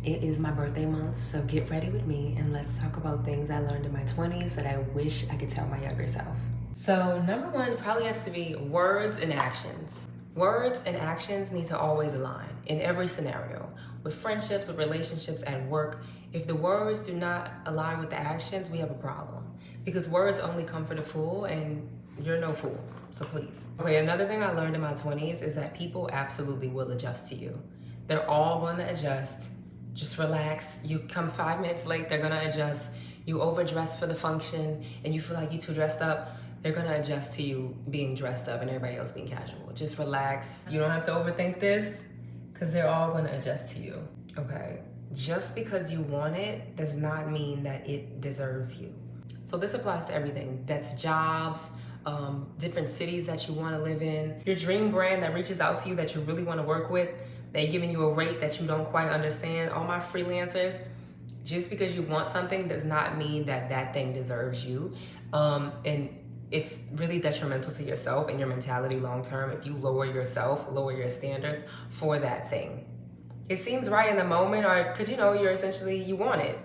It is my birthday month, so get ready with me and let's talk about things I learned in my 20s that I wish I could tell my younger self. So, number one probably has to be words and actions. Words and actions need to always align in every scenario. With friendships, with relationships, at work, if the words do not align with the actions, we have a problem. Because words only come for the fool, and you're no fool, so please. Okay, another thing I learned in my 20s is that people absolutely will adjust to you. They're all going to adjust. Just relax. You come 5 minutes late, they're gonna adjust. You overdress for the function and you feel like you too dressed up, they're gonna adjust to you being dressed up and everybody else being casual. Just relax. You don't have to overthink this because they're all gonna adjust to you, okay? Just because you want it does not mean that it deserves you. So this applies to everything. That's jobs, different cities that you wanna live in, your dream brand that reaches out to you that you really wanna work with, they giving you a rate that you don't quite understand. All my freelancers, just because you want something does not mean that that thing deserves you. And it's really detrimental to yourself and your mentality long term if you lower yourself, lower your standards for that thing. It seems right in the moment, or because you're essentially, you want it,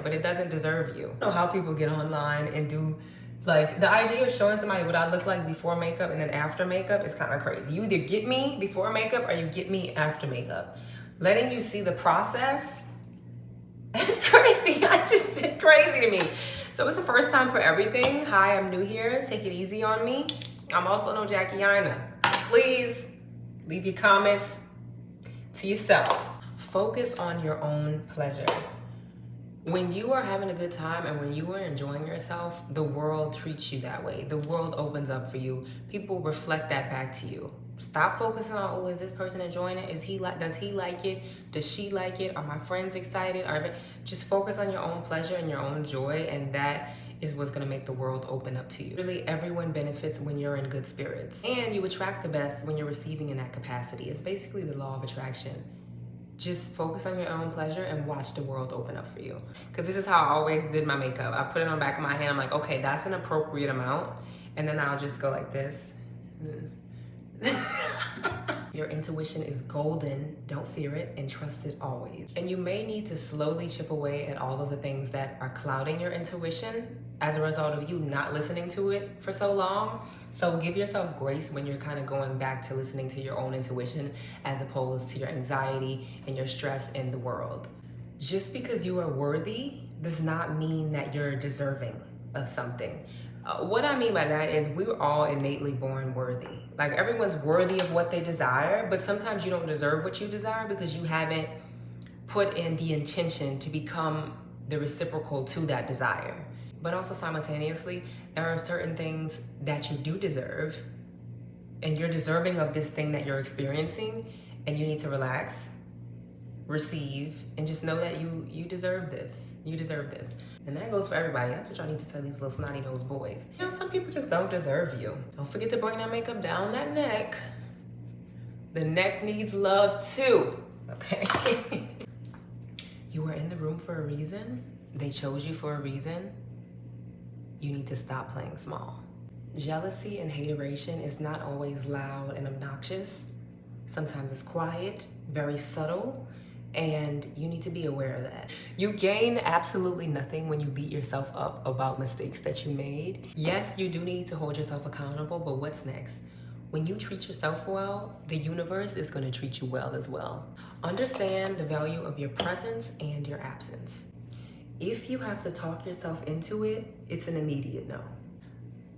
but it doesn't deserve you. I don't know how people get online and do, like, the idea of showing somebody what I look like before makeup and then after makeup is kind of crazy. You either get me before makeup or you get me after makeup. Letting you see the process is crazy. It's crazy to me. So it's the first time for everything. Hi, I'm new here. Take it easy on me. I'm also no Jackie Aina. So please leave your comments to yourself. Focus on your own pleasure. When you are having a good time and when you are enjoying yourself, the world treats you that way. The world opens up for you. People reflect that back to you. Stop focusing on, oh, is this person enjoying it? Does he like it? Does she like it? Are my friends excited? Just focus on your own pleasure and your own joy, and that is what's gonna make the world open up to you. Really, everyone benefits when you're in good spirits. And you attract the best when you're receiving in that capacity. It's basically the law of attraction. Just focus on your own pleasure and watch the world open up for you. Because this is how I always did my makeup. I put it on the back of my hand. I'm like, okay, that's an appropriate amount. And then I'll just go like this. Your intuition is golden. Don't fear it and trust it always. And you may need to slowly chip away at all of the things that are clouding your intuition as a result of you not listening to it for so long. So give yourself grace when you're kind of going back to listening to your own intuition as opposed to your anxiety and your stress in the world. Just because you are worthy does not mean that you're deserving of something. What I mean by that is we're all innately born worthy. Like, everyone's worthy of what they desire, but sometimes you don't deserve what you desire because you haven't put in the intention to become the reciprocal to that desire. But also simultaneously, there are certain things that you do deserve, and you're deserving of this thing that you're experiencing, and you need to relax, receive, and just know that you deserve this. You deserve this. And that goes for everybody. That's what y'all need to tell these little snotty-nosed boys. Some people just don't deserve you. Don't forget to bring that makeup down that neck. The neck needs love too, okay? You are in the room for a reason. They chose you for a reason. You need to stop playing small. Jealousy and hateration is not always loud and obnoxious. Sometimes it's quiet, very subtle, and you need to be aware of that. You gain absolutely nothing when you beat yourself up about mistakes that you made. Yes, you do need to hold yourself accountable, but what's next? When you treat yourself well, the universe is going to treat you well as well. Understand the value of your presence and your absence. If you have to talk yourself into it, it's an immediate no.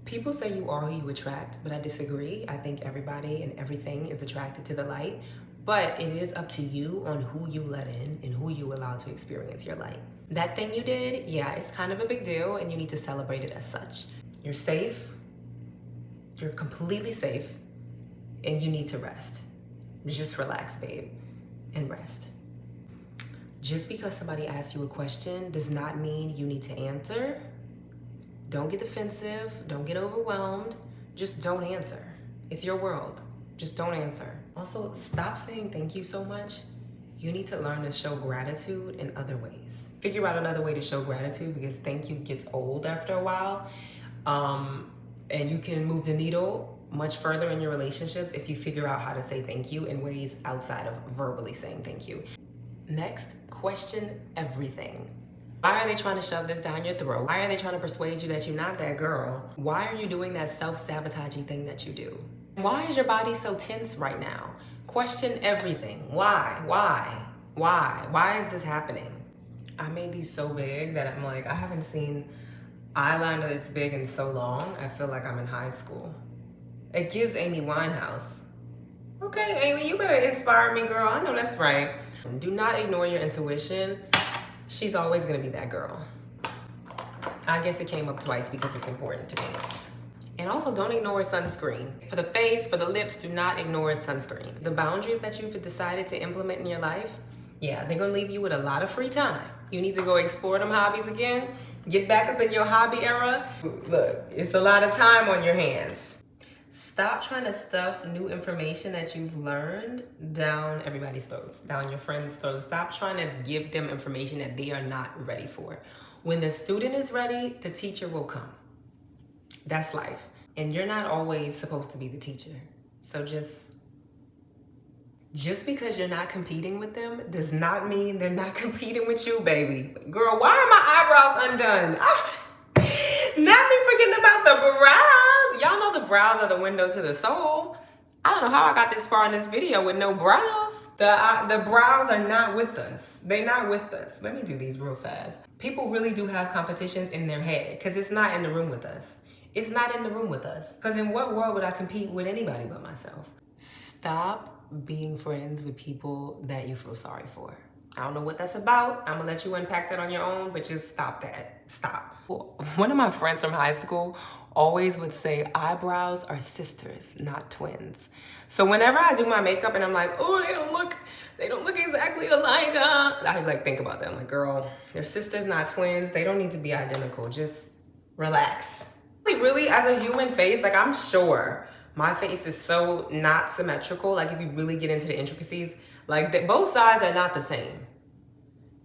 People say you are who you attract, but I disagree. I think everybody and everything is attracted to the light, but it is up to you on who you let in and who you allow to experience your light. That thing you did, yeah, it's kind of a big deal, and you need to celebrate it as such. You're safe, you're completely safe, and you need to rest. Just relax, babe, and rest. Just because somebody asks you a question does not mean you need to answer. Don't get defensive, don't get overwhelmed, just don't answer. It's your world, just don't answer. Also, stop saying thank you so much. You need to learn to show gratitude in other ways. Figure out another way to show gratitude, because thank you gets old after a while. And you can move the needle much further in your relationships if you figure out how to say thank you in ways outside of verbally saying thank you. Next, question everything. Why are they trying to shove this down your throat? Why are they trying to persuade you that you're not that girl? Why are you doing that self-sabotaging thing that you do? Why is your body so tense right now? Question everything. Why? Why is this happening? I made these so big that I'm like, I haven't seen eyeliner this big in so long. I feel like I'm in high school. It gives Amy Winehouse. Okay, Amy, you better inspire me, girl. I know that's right. Do not ignore your intuition. She's always gonna be that girl. I guess it came up twice because it's important to me. And also, don't ignore sunscreen. For the face, for the lips, do not ignore sunscreen. The boundaries that you've decided to implement in your life, yeah, they're gonna leave you with a lot of free time. You need to go explore them hobbies again. Get back up in your hobby era. Look, it's a lot of time on your hands. Stop trying to stuff new information that you've learned down everybody's throats, down your friends' throats. Stop trying to give them information that they are not ready for. When the student is ready, the teacher will come. That's life. And you're not always supposed to be the teacher. So just because you're not competing with them does not mean they're not competing with you, baby. Girl, why are my eyebrows undone? Not me forgetting about the brows. Y'all know the brows are the window to the soul. I don't know how I got this far in this video with no brows. The brows are not with us. They're not with us. Let me do these real fast. People really do have competitions in their head because it's not in the room with us. It's not in the room with us. Because in what world would I compete with anybody but myself? Stop being friends with people that you feel sorry for. I don't know what that's about. I'm gonna let you unpack that on your own, but just stop that. Stop. One of my friends from high school always would say eyebrows are sisters, not twins. So whenever I do my makeup and I'm like, oh, they don't look exactly alike. I like think about that. I'm like, girl, they're sisters, not twins. They don't need to be identical. Just relax. Really, as a human face, like I'm sure my face is so not symmetrical. Like if you really get into the intricacies, like both sides are not the same,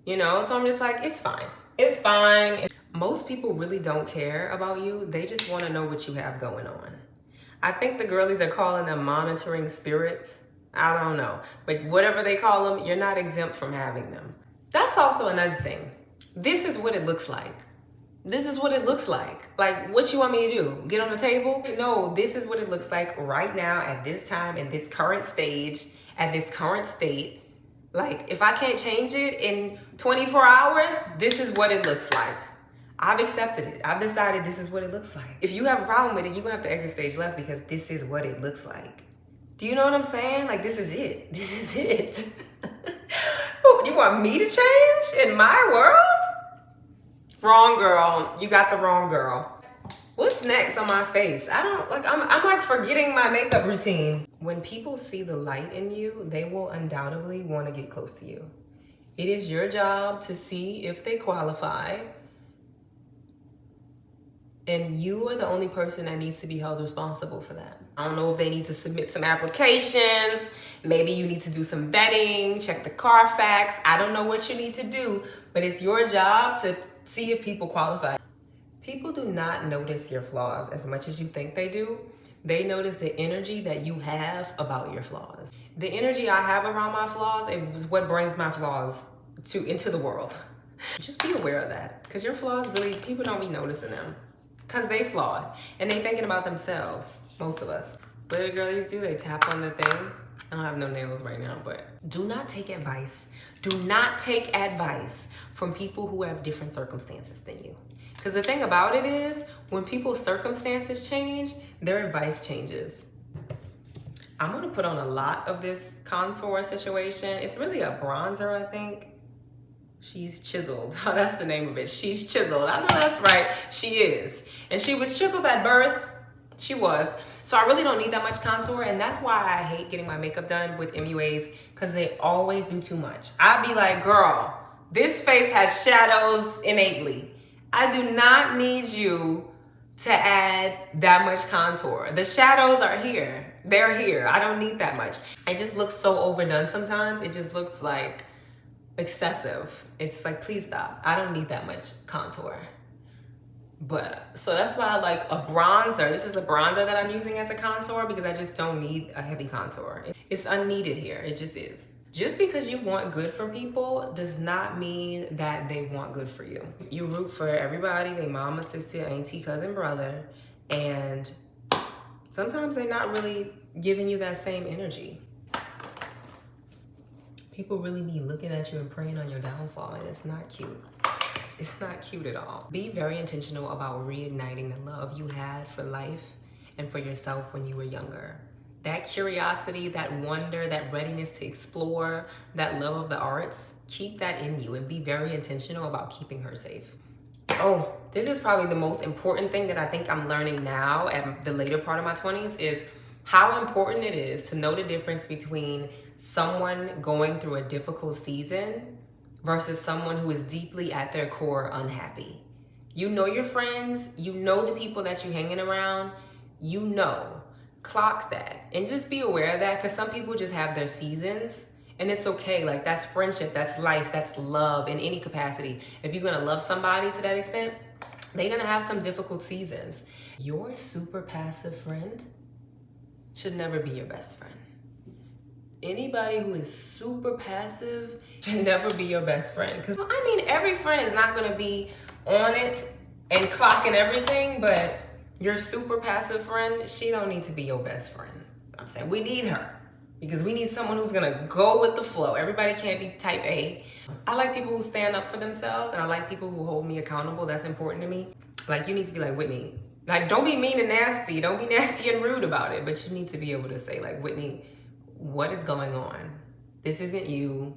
you know? So I'm just like, it's fine. It's fine. Most people really don't care about you. They just want to know what you have going on. I think the girlies are calling them monitoring spirits. I don't know. But whatever they call them, you're not exempt from having them. That's also another thing. This is what it looks like. This is what it looks like. Like, what you want me to do? Get on the table? No, this is what it looks like right now at this time, in this current stage, at this current state. Like, if I can't change it in 24 hours, this is what it looks like. I've accepted it. I've decided this is what it looks like. If you have a problem with it, you're gonna have to exit stage left because this is what it looks like. Do you know what I'm saying? Like, this is it. This is it. You want me to change in my world? Wrong girl. You got the wrong girl. What's next on my face? I'm like forgetting my makeup routine. When people see the light in you, they will undoubtedly want to get close to you. It is your job to see if they qualify. And you are the only person that needs to be held responsible for that. I don't know if they need to submit some applications. Maybe you need to do some vetting, check the Carfax. I don't know what you need to do, but it's your job to see if people qualify. People do not notice your flaws as much as you think they do. They notice the energy that you have about your flaws. The energy I have around my flaws is what brings my flaws into the world. Just be aware of that, because your flaws really, people don't be noticing them. Because they flawed and they thinking about themselves, most of us. What do girlies do? They tap on the thing. I don't have no nails right now, but do not take advice. Do not take advice from people who have different circumstances than you. Because the thing about it is, when people's circumstances change, their advice changes. I'm gonna put on a lot of this contour situation. It's really a bronzer, I think. She's chiseled. Oh, that's the name of it. She's chiseled. I know that's right. She is. And she was chiseled at birth. She was. So I really don't need that much contour. And that's why I hate getting my makeup done with MUAs, because they always do too much. I'd be like, girl, this face has shadows innately. I do not need you to add that much contour. The shadows are here. They're here. I don't need that much. It just looks so overdone sometimes. It just looks like excessive. It's like, please stop. I don't need that much contour. But so that's why I like a bronzer. This is a bronzer that I'm using as a contour because I just don't need a heavy contour. It's unneeded here. It just is. Just because you want good for people does not mean that they want good for you. You root for everybody, their mama, sister, auntie, cousin, brother, and sometimes they're not really giving you that same energy. People really be looking at you and praying on your downfall, and it's not cute. It's not cute at all. Be very intentional about reigniting the love you had for life and for yourself when you were younger. That curiosity, that wonder, that readiness to explore, that love of the arts, keep that in you and be very intentional about keeping her safe. Oh, this is probably the most important thing that I think I'm learning now at the later part of my 20s is how important it is to know the difference between someone going through a difficult season versus someone who is deeply at their core unhappy. You know your friends, you know the people that you're hanging around, you know. Clock that and just be aware of that, because some people just have their seasons and it's okay. Like, that's friendship, that's life, that's love in any capacity. If you're gonna love somebody to that extent, they're gonna have some difficult seasons. Your super passive friend should never be your best friend. Anybody who is super passive should never be your best friend. Because I mean, every friend is not gonna be on it and clocking everything, but your super passive friend, she don't need to be your best friend. I'm saying we need her because we need someone who's gonna go with the flow. Everybody can't be type A. I like people who stand up for themselves, and I like people who hold me accountable. That's important to me. Like, you need to be like, Whitney, like, don't be mean and nasty. Don't be nasty and rude about it. But you need to be able to say, like, Whitney, what is going on? This isn't you.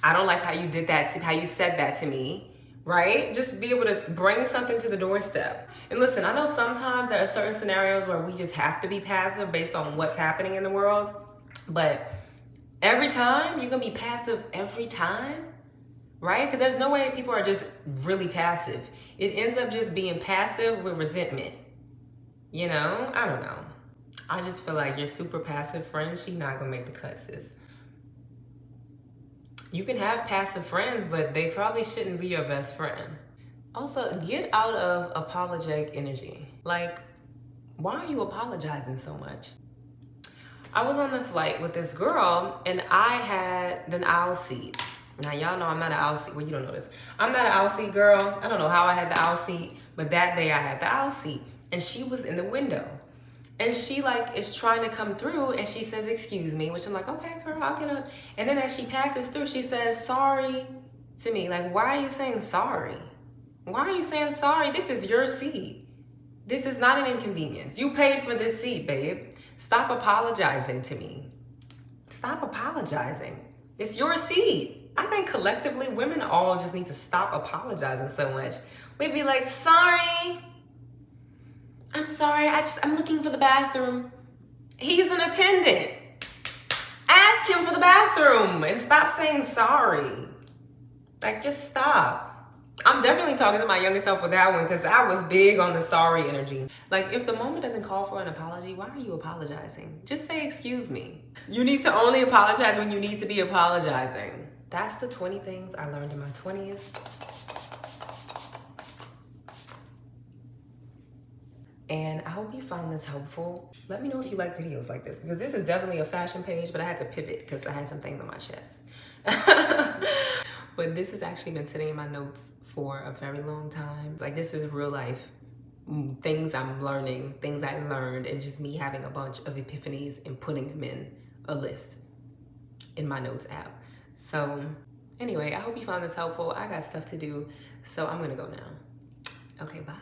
I don't like how you did that, how you said that to me. Right? Just be able to bring something to the doorstep. And listen, I know sometimes there are certain scenarios where we just have to be passive based on what's happening in the world. But every time, you're gonna be passive every time, right? Because there's no way people are just really passive. It ends up just being passive with resentment. You know? I don't know. I just feel like your super passive friend, she's not gonna make the cut, sis. You can have passive friends, but they probably shouldn't be your best friend. Also, get out of apologetic energy. Like, why are you apologizing so much? I was on the flight with this girl and I had the aisle seat. Now, y'all know I'm not an aisle seat. Well, you don't know this. I'm not an aisle seat girl. I don't know how I had the aisle seat, but that day I had the aisle seat and she was in the window. And she like is trying to come through and she says, excuse me, which I'm like, okay, girl, I'll get up. And then as she passes through, she says, sorry to me. Like, why are you saying sorry? Why are you saying sorry? This is your seat. This is not an inconvenience. You paid for this seat, babe. Stop apologizing to me. Stop apologizing. It's your seat. I think collectively, women all just need to stop apologizing so much. We'd be like, sorry. I'm sorry, I'm looking for the bathroom. He's an attendant. Ask him for the bathroom and stop saying sorry. Like, just stop. I'm definitely talking to my younger self with that one because I was big on the sorry energy. Like, if the moment doesn't call for an apology, why are you apologizing? Just say, excuse me. You need to only apologize when you need to be apologizing. That's the 20 things I learned in my 20s. And I hope you found this helpful. Let me know if you like videos like this, because this is definitely a fashion page, but I had to pivot because I had some things on my chest. But this has actually been sitting in my notes for a very long time. Like, this is real life. Things I'm learning, things I learned, and just me having a bunch of epiphanies and putting them in a list in my notes app. So anyway, I hope you found this helpful. I got stuff to do, so I'm gonna go now. Okay, bye.